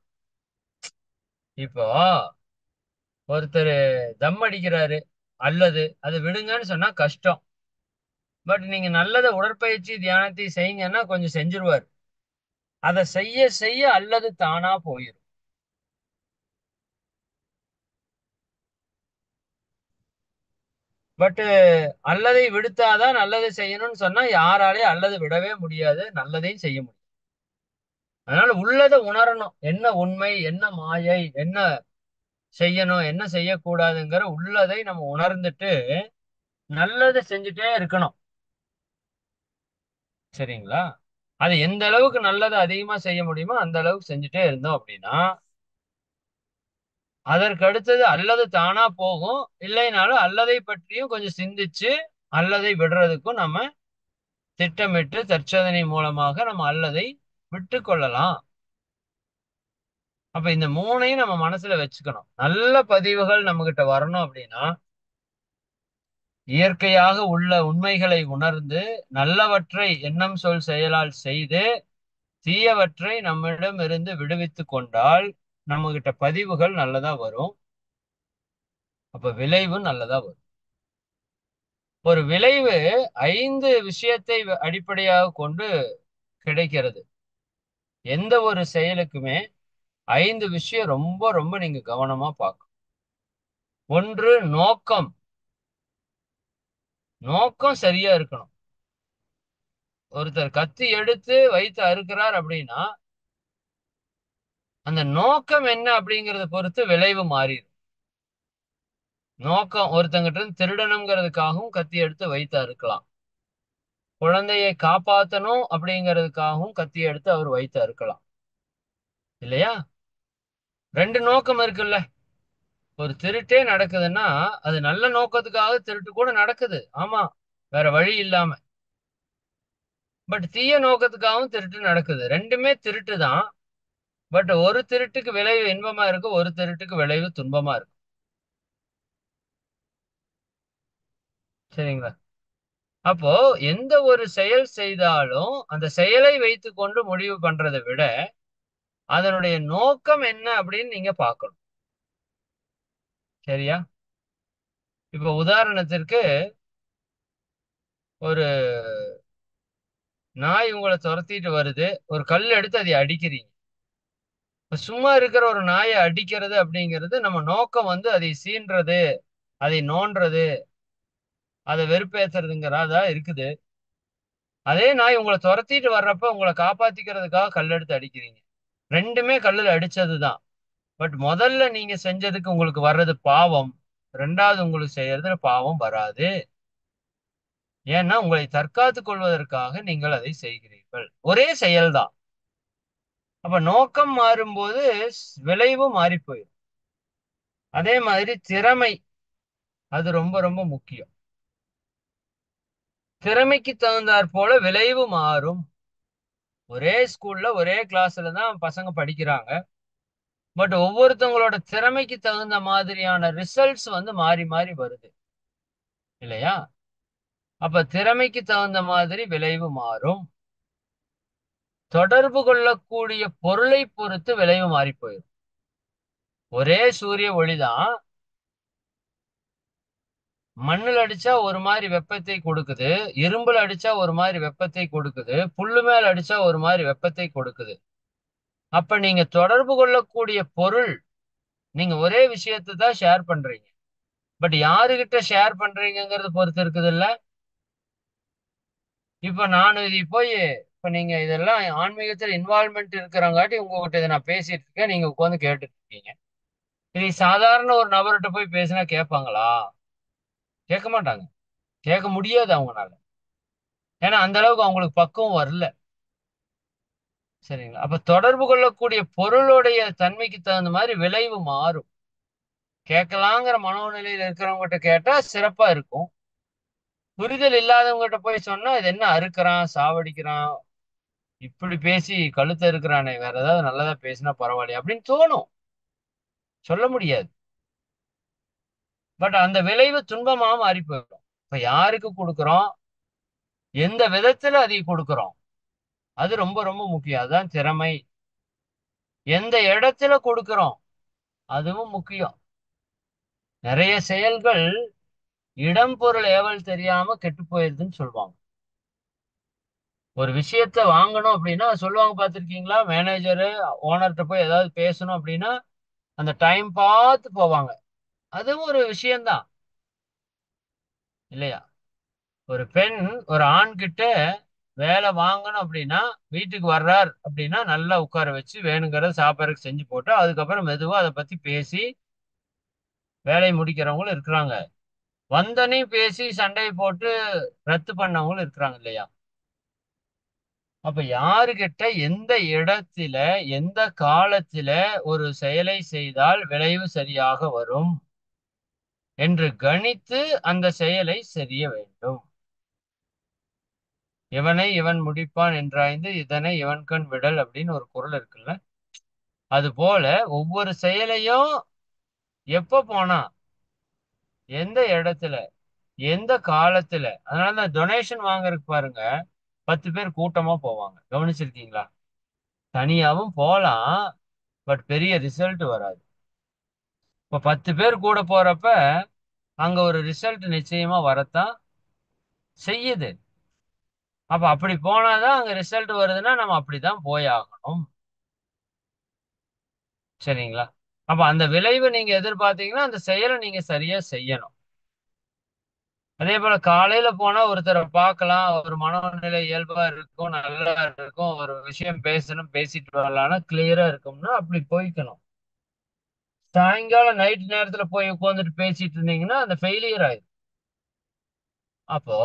இப்போ ஒருத்தர் தம் அடிக்கிறாரு, அல்லது அதை விடுங்கன்னு சொன்னா கஷ்டம். பட் நீங்க நல்லதை உடற்பயிற்சி தியானத்தை செய்யுங்கன்னா கொஞ்சம் செஞ்சிருவாரு. அதை செய்ய செய்ய அல்லது தானா போயிடும். பட் அல்லதை விடுத்தாதான் நல்லதை செய்யணும்னு சொன்னா யாராலையும் அல்லது விடவே முடியாது, நல்லதையும் செய்ய முடியும். அதனால உள்ளதை உணரணும். என்ன உண்மை, என்ன மாயை, என்ன செய்யணும், என்ன செய்யக்கூடாதுங்கிற உள்ளதை நம்ம உணர்ந்துட்டு நல்லதை செஞ்சுட்டே இருக்கணும். சரிங்களா? அது எந்த அளவுக்கு நல்லதை அதிகமா செய்ய முடியுமோ அந்த அளவுக்கு செஞ்சுட்டே இருந்தோம் அப்படின்னா அதற்கு அடுத்தது அல்லது தானா போகும், இல்லைனாலும் அல்லதை பற்றியும் கொஞ்சம் சிந்திச்சு அல்லதை விடுறதுக்கும் நம்ம திட்டமிட்டு தற்சோதனை மூலமாக நம்ம அல்லதை விட்டு கொள்ளலாம். அப்ப இந்த மூணையும் நம்ம மனசுல வச்சுக்கணும். நல்ல பதிவுகள் நம்ம கிட்ட வரணும் அப்படின்னா இயற்கையாக உள்ள உண்மைகளை உணர்ந்து நல்லவற்றை எண்ணம் சொல் செயலால் செய்து தீயவற்றை நம்மிடம் இருந்து விடுவித்து கொண்டால் நம்ம கிட்ட பதிவுகள் நல்லதா வரும். அப்ப விளைவு நல்லதா வரும். ஒரு விளைவு 5 விஷயத்தை அடிப்படையாக கொண்டு கிடைக்கிறது. எந்த ஒரு செயலுக்குமே 5 விஷயம் ரொம்ப ரொம்ப நீங்க கவனமா பார்க்கணும். ஒன்று நோக்கம். நோக்கம் சரியா இருக்கணும். ஒருத்தர் கத்தி எடுத்து வைத்து அறுக்கிறார் அப்படின்னா அந்த நோக்கம் என்ன அப்படிங்கறத பொறுத்து விளைவு மாறிடும். நோக்கம் ஒருத்தங்கிட்ட இருந்து திருடணுங்கிறதுக்காகவும் கத்தி எடுத்து வைத்து அறுக்கலாம். குழந்தையை காப்பாத்தணும் அப்படிங்கிறதுக்காகவும் கத்தி எடுத்து அவர் வைத்து அறுக்கலாம். இல்லையா? 2 நோக்கம் இருக்குல்ல. ஒரு திருட்டே நடக்குதுன்னா அது நல்ல நோக்கத்துக்காக திருட்டு கூட நடக்குது. ஆமா, வேற வழி இல்லாம. பட் தீய நோக்கத்துக்காகவும் திருட்டு நடக்குது. ரெண்டுமே திருட்டு தான். பட் ஒரு திருட்டுக்கு விளைவு இன்பமா இருக்கு, ஒரு திருட்டுக்கு விளைவு துன்பமா இருக்கு. சரிங்களா? அப்போ எந்த ஒரு செயல் செய்தாலும் அந்த செயலை வைத்துக் கொண்டு முடிவு பண்றதை விட அதனுடைய நோக்கம் என்ன அப்படின்னு நீங்க பார்க்கணும். சரியா? இப்ப உதாரணத்திற்கு ஒரு நாய் உங்களை துரத்திட்டு வருது, ஒரு கல் எடுத்து அதை அடிக்கிறீங்க. இப்ப சும்மா இருக்கிற ஒரு நாயை அடிக்கிறது அப்படிங்கிறது நம்ம நோக்கம் வந்து அதை சீன்றது, அதை நோன்றது, அதை வெறுப்பேத்துறதுங்கிறதா இருக்குது. அதே நாய் உங்களை துரத்திட்டு வர்றப்ப உங்களை காப்பாத்திக்கிறதுக்காக கல் எடுத்து அடிக்கிறீங்க. ரெண்டுமே கல்லுல அடிச்சதுதான். பட் முதல்ல நீங்க செஞ்சதுக்கு உங்களுக்கு வர்றது பாவம். ரெண்டாவது உங்களுக்கு செய்யறதுல பாவம் வராது. ஏன்னா உங்களை தற்காத்துக் கொள்வதற்காக நீங்கள் அதை செய்கிறீர்கள். ஒரே செயல்தான். அப்ப நோக்கம் மாறும்போது விளைவு மாறி போயிடும். அதே மாதிரி திறமை, அது ரொம்ப ரொம்ப முக்கியம். திறமைக்கு தகுந்தாற் போல விளைவு மாறும். ஒரே ஸ்கூல்ல ஒரே கிளாஸ்ல தான் பசங்க படிக்கிறாங்க. பட் ஒவ்வொருத்தவங்களோட திறமைக்கு தகுந்த மாதிரியான ரிசல்ட்ஸ் வந்து மாறி மாறி வருது. இல்லையா? அப்ப திறமைக்கு தகுந்த மாதிரி விளைவு மாறும். தொடர்பு கொள்ளக்கூடிய பொருளை பொறுத்து விளைவு மாறி போயிடும். ஒரே சூரிய ஒளிதான் மண்ணுல அடிச்சா ஒரு மாதிரி வெப்பத்தை கொடுக்குது, இரும்புல அடிச்சா ஒரு மாதிரி வெப்பத்தை கொடுக்குது, புல்லு மேல அடிச்சா ஒரு மாதிரி வெப்பத்தை கொடுக்குது. அப்ப நீங்க தொடர்பு கொள்ளக்கூடிய பொருள், நீங்க ஒரே விஷயத்தை தான் ஷேர் பண்றீங்க. பட் யாருகிட்ட ஷேர் பண்றீங்கிறத பொறுத்து இருக்குது இல்ல. இப்ப நான் இது போய் இப்ப நீங்க இதெல்லாம் ஆன்மீகத்தில் இன்வால்மெண்ட் இருக்கிறங்காட்டி உங்ககிட்ட இதை நான் பேசிட்டு இருக்கேன், நீங்க உட்காந்து கேட்டுட்டு இருக்கீங்க. இது சாதாரண ஒரு நபர்கிட்ட போய் பேசினா கேட்பாங்களா? கேட்க மாட்டாங்க. கேட்க முடியாது அவங்கனால. ஏன்னா அந்த அளவுக்கு அவங்களுக்கு பக்குவம் வரல. சரிங்களா? அப்ப தொடர்பு கொள்ளக்கூடிய பொருளுடைய தன்மைக்கு தகுந்த மாதிரி விளைவு மாறும். கேட்கலாங்கிற மனோநிலையில இருக்கிறவங்ககிட்ட கேட்டா சிறப்பா இருக்கும். புரிதல் இல்லாதவங்ககிட்ட போய் சொன்னா இது என்ன அறுக்கிறான், சாவடிக்கிறான், இப்படி பேசி கழுத்தை இருக்கிறானே, வேற ஏதாவது நல்லதா பேசினா பரவாயில்லையே அப்படின்னு தோணும். சொல்ல முடியாது. பட் அந்த விளைவு துன்பமா மாறி போயிடும். இப்ப யாருக்கு கொடுக்குறோம், எந்த விதத்துல அதை கொடுக்குறோம், அது ரொம்ப ரொம்ப முக்கியம். அதுதான் திறமை. எந்த இடத்துல கொடுக்குறோம், அதுவும் முக்கியம். நிறைய செயல்கள் இடம் பொருள் ஏவல் தெரியாம கெட்டு போயிருதுன்னு சொல்லுவாங்க. ஒரு விஷயத்த வாங்கணும் அப்படின்னா சொல்லுவாங்க, பார்த்துருக்கீங்களா? மேனேஜரு ஓனர்கிட்ட போய் ஏதாவது பேசணும் அப்படின்னா அந்த டைம் பார்த்து போவாங்க. அதுவும் ஒரு விஷயம்தான். இல்லையா? ஒரு பெண் ஒரு ஆண் கிட்ட வேலை வாங்கணும் அப்படின்னா வீட்டுக்கு வர்றார் அப்படின்னா நல்லா உட்கார வச்சு வேணுங்கிறத சாப்பாடுக்கு செஞ்சு போட்டு அதுக்கப்புறம் மெதுவா அதை பத்தி பேசி வேலையை முடிக்கிறவங்களும் இருக்கிறாங்க. வந்தனையும் பேசி சண்டையை போட்டு ரத்து பண்ணவங்களும் இருக்கிறாங்க. இல்லையா? அப்ப யாருகிட்ட எந்த இடத்துல எந்த காலத்துல ஒரு செயலை செய்தால் விளைவு சரியாக வரும் என்று கணித்து அந்த செயலை செய்ய வேண்டும். இவனை இவன் முடிப்பான் என்றாய்ந்து இதனை இவன் கண் விடல் அப்படின்னு ஒரு குறள் இருக்குல்ல. அது போல ஒவ்வொரு செயலையும் எப்ப போனா, எந்த இடத்துல, எந்த காலத்துல, அதனாலதான் டொனேஷன் வாங்குறதுக்கு பாருங்க 10 பேர் கூட்டமா போவாங்க. கவனிச்சிருக்கீங்களா? தனியாவும் போலாம், பட் பெரிய ரிசல்ட் வராது. இப்ப 10 பேர் கூட போறப்ப அங்க ஒரு ரிசல்ட் நிச்சயமா வரத்தான் செய்யுது. அப்ப அப்படி போனாதான் அங்க ரிசல்ட் வருதுன்னா நம்ம அப்படிதான் போய் ஆகணும். சரிங்களா? அப்ப அந்த விளைவு நீங்க எதிர்பார்த்தீங்கன்னா அந்த செயலை நீங்க சரியா செய்யணும். அதே போல காலையில போனா ஒருத்தரை பார்க்கலாம், ஒரு மனநிலை இயல்பா இருக்கும், நல்லா இருக்கும், ஒரு விஷயம் பேசணும், பேசிட்டு வரலாம்னா கிளியரா இருக்கும்னா அப்படி போய்க்கணும். சாயங்காலம் நைட் நேரத்துல போய் உட்காந்துட்டு பேசிட்டு இருந்தீங்கன்னா அந்த ஃபெயிலியர் ஆயிடும். அப்போ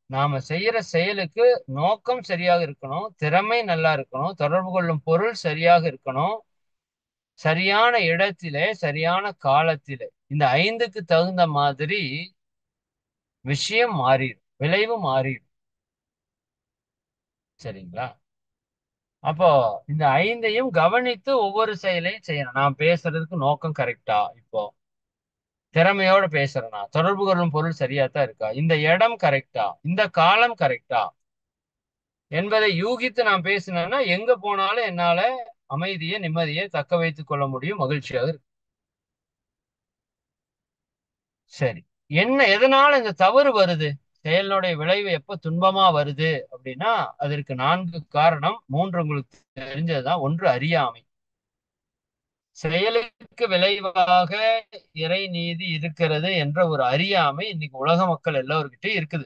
நாம செய்யற செயலுக்கு நோக்கம் சரியாக இருக்கணும், திறமை நல்லா இருக்கணும், தொடர்பு கொள்ளும் பொருள் சரியாக இருக்கணும், சரியான இடத்திலே சரியான காலத்திலே இந்த 5க்கு தகுந்த மாதிரி விஷயம் மாறிடும், விளைவு மாறிடும். சரிங்களா? அப்போ இந்த 5ஐயும் கவனித்து ஒவ்வொரு செயலையும் செய்யணும். நான் பேசுறதுக்கு நோக்கம் கரெக்டா? இப்போ திறமையோட பேசுறேனா? தொடர்பு கொள்ளும் பொருள் சரியா தான் இருக்கா? இந்த இடம் கரெக்டா? இந்த காலம் கரெக்டா என்பதை யூகித்து நான் பேசினேன்னா எங்க போனாலும் என்னால அமைதியை நிம்மதியை தக்க வைத்துக் கொள்ள முடியும், மகிழ்ச்சியாக இருக்கு. சரி, என்ன எதனால இந்த தவறு வருது? செயலினுடைய விளைவு எப்ப துன்பமா வருது அப்படின்னா அதற்கு 4 காரணம். 3 உங்களுக்கு தெரிஞ்சதுதான். ஒன்று அறியாமை. செயலுக்கு விளைவாக இறை நீதி இருக்கிறது என்ற ஒரு அறியாமை இன்னைக்கு உலக மக்கள் எல்லோருக்கிட்டையும் இருக்குது.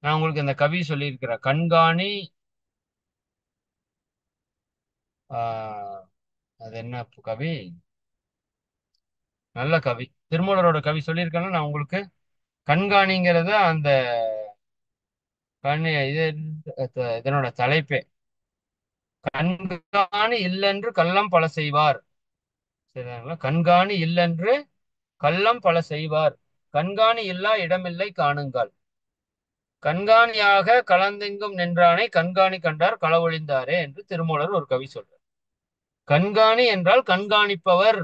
நான் உங்களுக்கு இந்த கவி சொல்லியிருக்கிறேன். கண்காணி ஆஹ் அது என்ன கவி? நல்ல கவி, திருமூலரோட கவி சொல்லியிருக்கேன்னா நான் உங்களுக்கு. கண்காணிங்கிறத அந்த இது இதனோட தலைப்பே கண்காணி இல்லென்று கள்ளம் பல செய்வார். சரிங்களா? கண்காணி இல்லென்று கள்ளம் பல செய்வார், கண்காணி இல்லா இடமில்லை காணுங்கள், கண்காணியாக கலந்தெங்கும் நின்றானை கண்காணி கண்டார் களவொழிந்தாரே என்று திருமூலர் ஒரு கவி சொல்றார். கண்காணி என்றால் கண்காணிப்பவர்,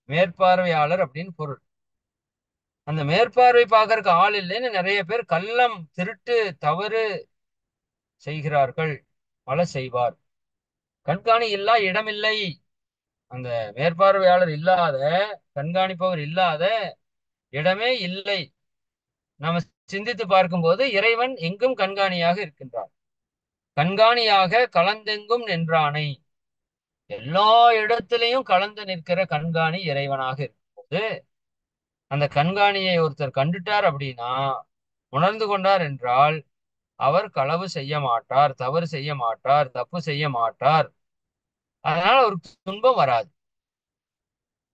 மேற்பார்வையாளர் அப்படின்னு பொருள். அந்த மேற்பார்வை பார்க்கறதுக்கு ஆள் இல்லைன்னு நிறைய பேர் கள்ளம் திருட்டு தவறு செய்கிறார்கள், பல செய்வார். கண்காணி இல்லா இடமில்லை, அந்த மேற்பார்வையாளர் இல்லாத, கண்காணிப்பவர் இல்லாத இடமே இல்லை. நம்ம சிந்தித்து பார்க்கும்போது இறைவன் எங்கும் கண்காணியாக இருக்கின்றார். கண்காணியாக கலந்தெங்கும் நின்றானை, எல்லா இடத்திலையும் கலந்து நிற்கிற கண்காணி இறைவனாக இருக்கும்போது அந்த கண்காணியை ஒருத்தர் கண்டுட்டார் அப்படின்னா, உணர்ந்து கொண்டார் என்றால் அவர் களவு செய்ய மாட்டார், தவறு செய்ய மாட்டார், தப்பு செய்ய மாட்டார். அதனால ஒரு துன்பம் வராது.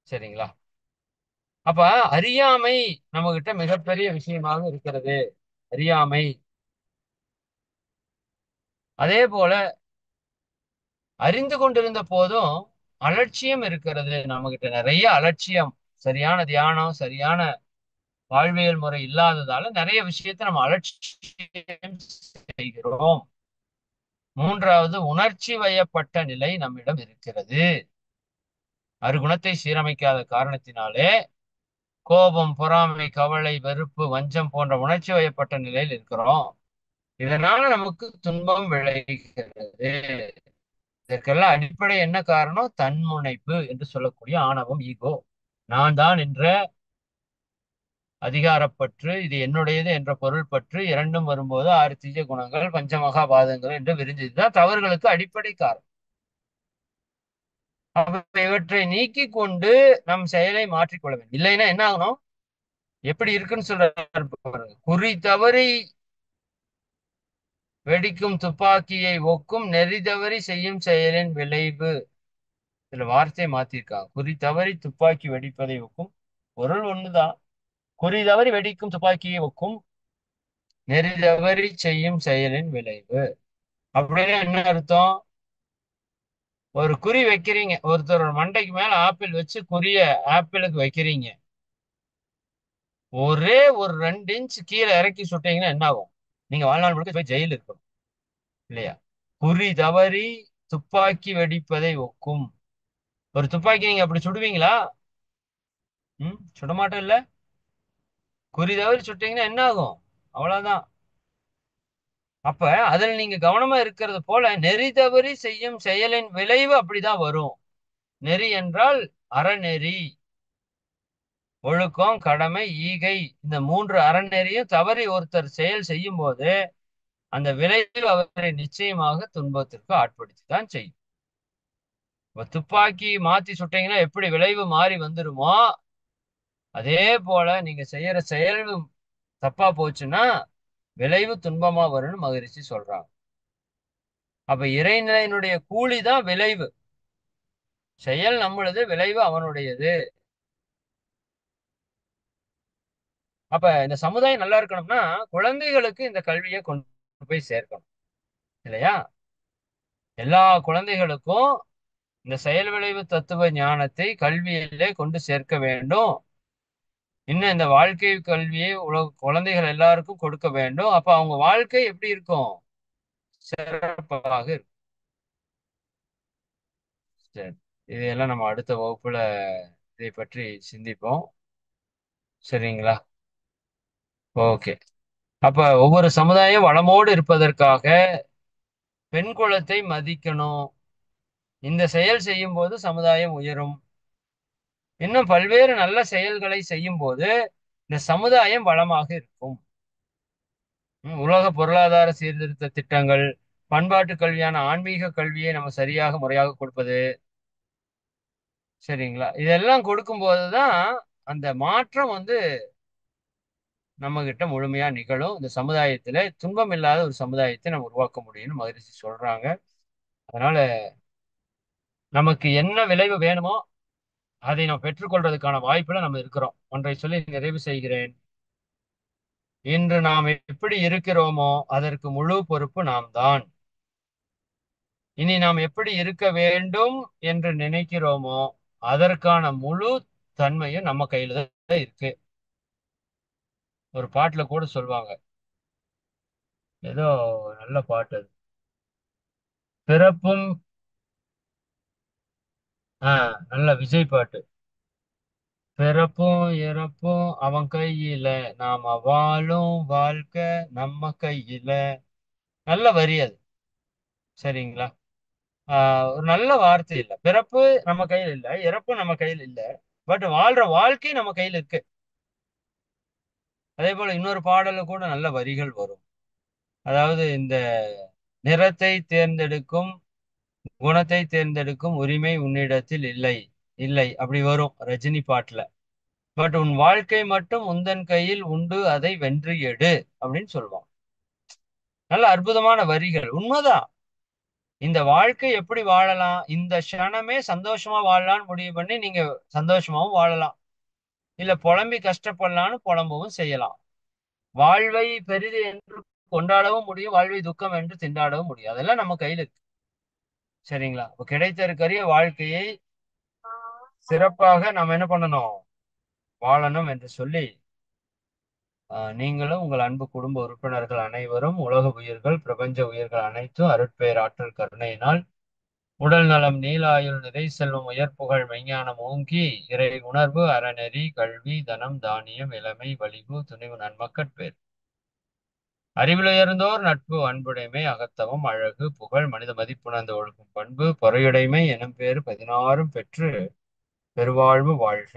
சரிங்களா? அப்ப அறியாமை நம்ம கிட்ட மிகப்பெரிய விஷயமாக இருக்கிறது. அறியாமை. அதே போல அறிந்து கொண்டிருந்த போதும் அலட்சியம் இருக்கிறது. நம்ம கிட்ட நிறைய அலட்சியம், சரியான தியானம், சரியான வாழ்வியல் முறை இல்லாததால நிறைய விஷயத்தை நம்ம அலட்சியம் செய்கிறோம். மூன்றாவது, உணர்ச்சி வயப்பட்ட நிலை நம்மிடம் இருக்கிறது. அருகுணத்தை சீரமைக்காத காரணத்தினாலே கோபம், பொறாமை, கவலை, வெறுப்பு, வஞ்சம் போன்ற உணர்ச்சி வயப்பட்ட நிலையில் இருக்கிறோம். இதனால நமக்கு துன்பம் விளைகிறது. இதற்கெல்லாம் அடிப்படை என்ன காரணம்? தன்முனைப்பு என்று சொல்லக்கூடிய ஆணவம், ஈகோ. நான் தான் என்ற அதிகாரப்பற்று, இது என்னுடையது என்ற பொருள் பற்று, இரண்டும் வரும்போது 6 தீய குணங்கள், பஞ்சமகாபாதங்கள் என்று விரிஞ்சதுதான் தவறுகளுக்கு அடிப்படை காரணம். அப்ப இவற்றை நீக்கி கொண்டு நம் செயலை மாற்றிக்கொள்ள வேண்டும். இல்லைன்னா என்ன ஆகணும்? எப்படி இருக்குன்னு சொல்றாரு பாருங்க. குறி தவறி வெடிக்கும் துப்பாக்கியை ஒக்கும் நெறி தவறி செய்யும் செயலின் விளைவு. இதுல வார்த்தையை மாத்திருக்காங்க. குறி தவறி துப்பாக்கி வெடிப்பதை ஒக்கும், பொருள் ஒண்ணுதான். குறி தவறி வெடிக்கும் துப்பாக்கியை ஒக்கும் நெறி தவறி செய்யும் செயலின் விளைவு. அப்படின்னு என்ன அர்த்தம்? ஒரு குறி வைக்கிறீங்க, ஒருத்தரோட மண்டைக்கு மேல ஆப்பிள் வச்சு குறிய ஆப்பிளுக்கு வைக்கிறீங்க. ஒரே ஒரு 2 இன்ச் கீழே இறக்கி சுட்டீங்கன்னா என்ன ஆகும்? நீங்க வாழ்நாள் முழுக்க போய் ஜெயில் இருக்கணும் இல்லையா? குறி தவறி துப்பாக்கி வெடிப்பதை ஒக்கும். ஒரு துப்பாக்கி நீங்க அப்படி சுடுவீங்களா? சுடமாட்டோம் இல்ல. குறி தவறி சுட்டீங்கன்னா என்ன ஆகும்? அவ்வளவுதான். அப்ப அதில் நீங்க கவனமா இருக்கிறது போல நெறி தவறி செய்யும் செயலின் விளைவு அப்படிதான் வரும். நெறி என்றால் அறநெறி, ஒழுக்கம், கடமை, ஈகை, இந்த 3 அறநெறியும் தவறி ஒருத்தர் செயல் செய்யும் போது அந்த விளைவு அவரை நிச்சயமாக துன்பத்திற்கு ஆட்படுத்தி தான் செய்யும். இப்ப துப்பாக்கி மாத்தி சுட்டீங்கன்னா எப்படி விளைவு மாறி வந்துருமோ, அதே போல நீங்க செய்யற செயல் தப்பா போச்சுன்னா விளைவு துன்பமா வரும்னு மகிழ்ச்சி சொல்றாங்க. அப்ப இறைநிலையினுடைய கூலி தான் விளைவு. செயல் நம்மளது, விளைவு அவனுடையது. அப்ப இந்த சமுதாயம் நல்லா இருக்கணும்னா குழந்தைகளுக்கு இந்த கல்வியை கொண்டு போய் சேர்க்கணும் இல்லையா? எல்லா குழந்தைகளுக்கும் இந்த செயல் விளைவு தத்துவ ஞானத்தை கல்வியிலே கொண்டு சேர்க்க வேண்டும். இன்னும் இந்த வாழ்க்கை கல்வியை குழந்தைகள் எல்லாருக்கும் கொடுக்க வேண்டும். அப்ப அவங்க வாழ்க்கை எப்படி இருக்கும்? சிறப்பாக இருக்கும். சரி, இதையெல்லாம் நம்ம அடுத்த வகுப்புல இதை பற்றி சிந்திப்போம். சரிங்களா? ஓகே. அப்ப ஒவ்வொரு சமுதாயம் வளமோடு இருப்பதற்காக பெண் குலத்தை மதிக்கணும். இந்த செயல் செய்யும் போது சமுதாயம் உயரும். இன்னும் பல்வேறு நல்ல செயல்களை செய்யும் போது இந்த சமுதாயம் வளமாக இருக்கும். உலக பொருளாதார சீர்திருத்த திட்டங்கள், பண்பாட்டு கல்வியான ஆன்மீக கல்வியை நம்ம சரியாக முறையாக கொடுப்பது. சரிங்களா? இதெல்லாம் கொடுக்கும் போதுதான் அந்த மாற்றம் நம்ம கிட்ட முழுமையா நிகழும். இந்த சமுதாயத்துல துன்பம் இல்லாத ஒரு சமுதாயத்தை நம்ம உருவாக்க முடியும்னு மகிழ்ச்சி சொல்றாங்க. அதனால நமக்கு என்ன விளைவு வேணுமோ அதை நாம் பெற்றுக்கொள்றதுக்கான வாய்ப்புல நம்ம இருக்கிறோம். ஒன்றை சொல்லி நிறைவு செய்கிறேன். இன்று நாம் எப்படி இருக்கிறோமோ அதற்கு முழு பொறுப்பு நாம் தான். இனி நாம் எப்படி இருக்க வேண்டும் என்று நினைக்கிறோமோ அதற்கான முழு தன்மையும் நம்ம கையில தான் இருக்கு. ஒரு பாட்டுல கூட சொல்லுவாங்க, ஏதோ நல்ல பாட்டு அது. பிறப்பும் நல்ல விஜய் பாட்டு. பிறப்பும் இறப்பும் அவன் கையில, நாம வாழும் வாழ்க்கை நம்ம கையில. நல்ல வரி அது. சரிங்களா? ஒரு நல்ல வார்த்தை இல்ல. பிறப்பு நம்ம கையில் இல்ல, இறப்பு நம்ம கையில் இல்ல. பட் வாழ்ற வாழ்க்கை நம்ம கையில் இருக்கு. அதே போல இன்னொரு பாடல்ல கூட நல்ல வரிகள் வரும். அதாவது இந்த நிறத்தை தேர்ந்தெடுக்கும், குணத்தை தேர்ந்தெடுக்கும் உரிமை உன்னிடத்தில் இல்லை, இல்லை அப்படி வரும் ரஜினி பாட்டுல. பட் உன் வாழ்க்கை மட்டும் உந்தன் கையில் உண்டு, அதை வென்று எடு அப்படின்னு சொல்லுவான். நல்ல அற்புதமான வரிகள். உண்மைதான். இந்த வாழ்க்கை எப்படி வாழலாம், இந்த க்ஷணமே சந்தோஷமா வாழலாம்னு முடிவு பண்ணி நீங்க சந்தோஷமாவும் வாழலாம். இல்ல புலம்பி கஷ்டப்படலான்னு புலம்பவும் செய்யலாம். வாழ்வை பெரிது என்று கொண்டாடவும் முடியும், வாழ்வை துக்கம் என்று திண்டாடவும் முடியும். அதெல்லாம் நம்ம கையில இருக்கு. சரிங்களா? இப்ப கிடைத்திருக்கிற வாழ்க்கையை சிறப்பாக நாம் என்ன பண்ணணும்? வாழணும் என்று சொல்லி, நீங்களும் உங்கள் அன்பு குடும்ப உறுப்பினர்கள் அனைவரும், உலக உயிர்கள், பிரபஞ்ச உயிர்கள் அனைத்தும் அருட்பேராற்றல் கருணையினால் உடல் நலம், நீலாயுள், நிறை செல்வம், உயர்ப்புகழ், மெஞ்ஞானம் ஓங்கி, இறை உணர்வு, அறநெறி, கல்வி, தனம், தானியம், இளமை, வலிவு, துணிவு, நன்மக்கட்பேர் அறிவிலுயர்ந்தோர் நட்பு, அன்புடைமை, அகத்தவம், அழகு, புகழ், மனித மதிப்புணர்ந்து ஒழுகும் பண்பு, பொறையுடைமை எனும் பேறு 16ம் பெற்று பெருவாழ்வு வாழ்க.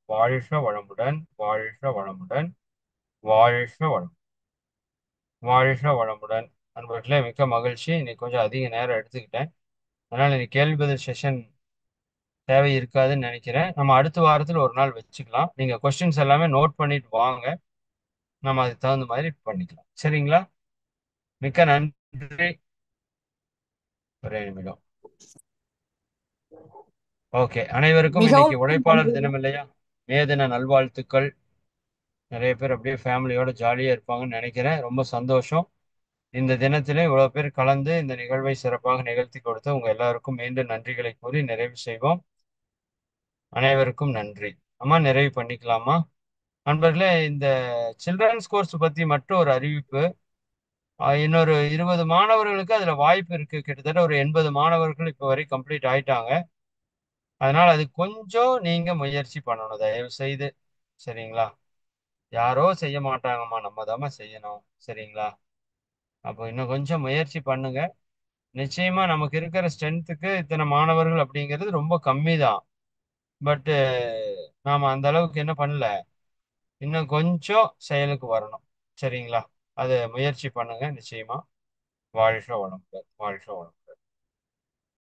வாழ்க வளமுடன், வாழ்க வளமுடன், வாழ்க வளம், வாழ்க வளமுடன். நண்பர்களே, மிக்க மகிழ்ச்சி. இன்னைக்கு கொஞ்சம் அதிக நேரம் எடுத்துக்கிட்டேன். அதனால இன்னைக்கு கேள்வி பதில் செஷன் தேவை இருக்காதுன்னு நினைக்கிறேன். நம்ம அடுத்த வாரத்தில் ஒரு நாள் வச்சுக்கலாம். நீங்க கொஸ்டின்ஸ் எல்லாமே நோட் பண்ணிட்டு வாங்க. நம்ம அதுக்கு தகுந்த மாதிரி பண்ணிக்கலாம். சரிங்களா? மிக்க நன்றி. ஒரே நிமிடம். ஓகே, அனைவருக்கும் இன்னைக்கு மிகவும் உழைப்பாளர் நன்றி. தினம் இல்லையா? மே தின நல்வாழ்த்துக்கள். நிறைய பேர் அப்படியே ஃபேமிலியோட ஜாலியா இருப்பாங்கன்னு நினைக்கிறேன். ரொம்ப சந்தோஷம். இந்த தினத்திலே இவ்வளவு பேர் கலந்து இந்த நிகழ்வை சிறப்பாக நிகழ்த்தி கொடுத்த உங்க எல்லாருக்கும் மீண்டும் நன்றிகளை கூறி நிறைவு செய்வோம். அனைவருக்கும் நன்றி. அம்மா, நிறைவு பண்ணிக்கலாமா? நண்பர்களே, இந்த சில்ட்ரன்ஸ் கோர்ஸ் பத்தி மட்டும் ஒரு அறிவிப்பு. இன்னொரு 20 மாணவர்களுக்கு அதுல வாய்ப்பு இருக்கு. கிட்டத்தட்ட ஒரு 80 மாணவர்கள் இப்ப வரை கம்ப்ளீட் ஆயிட்டாங்க. அதனால அது கொஞ்சம் நீங்க முயற்சி பண்ணணும், தயவு செய்து. சரிங்களா? யாரோ செய்ய மாட்டாங்கம்மா, நம்ம தாம்மா செய்யணும். சரிங்களா? அப்போ இன்னும் கொஞ்சம் முயற்சி பண்ணுங்க. நிச்சயமா நமக்கு இருக்கிற ஸ்ட்ரென்த்துக்கு இத்தனை மாணவர்கள் அப்படிங்கிறது ரொம்ப கம்மி தான். பட் நாம அந்த அளவுக்கு என்ன பண்ணல, இன்னும் கொஞ்சம் செயலுக்கு வரணும். சரிங்களா? அது முயற்சி பண்ணுங்க நிச்சயமா. வாழ்க வளமுடன். வாழ்க வளமுடன்.